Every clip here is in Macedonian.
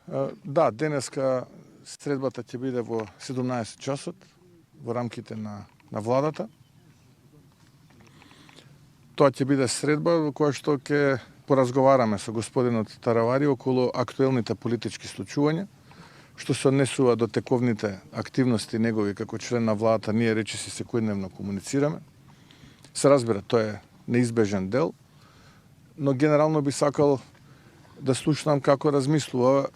Да, денеска средбата ќе биде во 17 часот во рамките на владата. Тоа ќе биде средба во која што ќе поразговараме со господинот Таравари околу актуелните политички случувања, што се однесува до тековните активности негови како член на владата. Ние речиси секојдневно комуницираме. Се разбира, тоа е неизбежен дел, но генерално би сакал да слушнам како размислува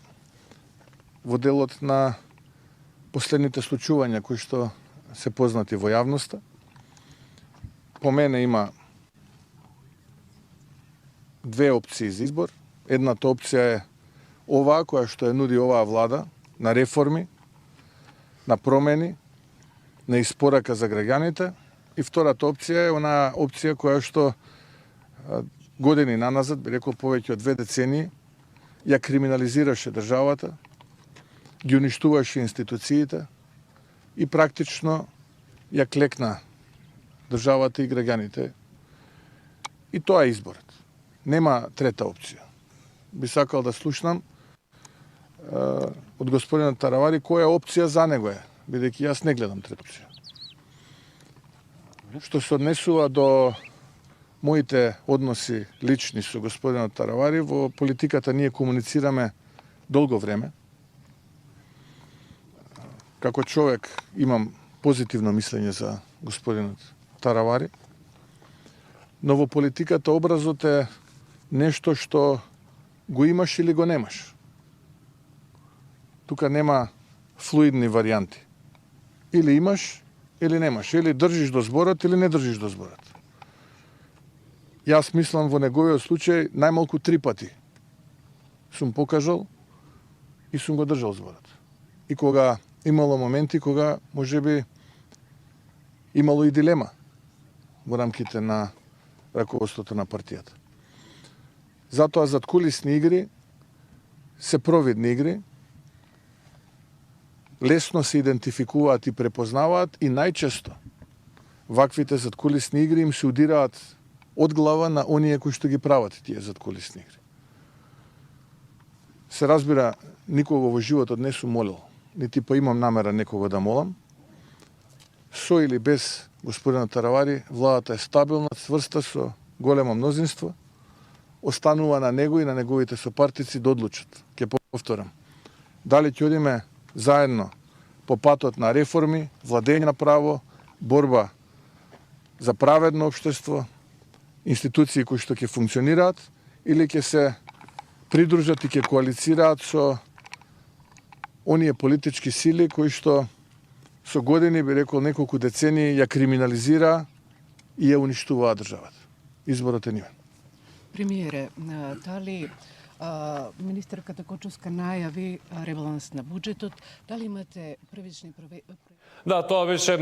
во делот на последните случувања кои што се познати во јавноста. По мене има две опции за избор. Едната опција е оваа која што ја нуди оваа влада, на реформи, на промени, на испорака за граѓаните, и втората опција е онаа опција која што години наназад, би рекол повеќе од 2 децении, ја криминализираше државата, ги уништуваше институциите и практично ја клекна државата и граѓаните. И тоа е изборот. Нема трета опција. Би сакал да слушнам од господинот Таравари која опција за него е, бидејќи јас не гледам трета опција. Што се однесува до моите односи лични со господинот Таравари, во политиката ние комуницираме долго време. Како човек имам позитивно мислење за господинот Таравари, но во политиката образот е нешто што го имаш или го немаш. Тука нема флуидни варијанти. Или имаш, или немаш. Или држиш до зборот, или не држиш до зборот. Јас мислам во неговиот случај најмалку 3 пати сум покажал и сум го држал зборот. И кога имало моменти кога можеби имало и дилема во рамките на раководството на партијата. Затоа задкулисни игри се провидни игри, лесно се идентификуваат и препознаваат и најчесто ваквите задкулисни игри им се удираат од глава на оние кои што ги прават тие задкулисни игри. Се разбира, никого во животот не сум молил, нити имам намера некого да молам. Со или без господинот Таравари, владата е стабилна, цврста, со големо мнозинство. Останува на него и на неговите сопартици да одлучат. Ке повторам. Дали ќе одиме заедно по патот на реформи, владење на право, борба за праведно општество, институции кои што ќе функционираат, или ќе се придружат и ќе коалицираат со оние политички сили кои што со години, би рекол неколку децении, ја криминализира и ја уништуваа државата. Изборот е нивен. Премиере, дали министерката Кочовска најави ребаланс на буџетот, дали имате првични Да, тоа беше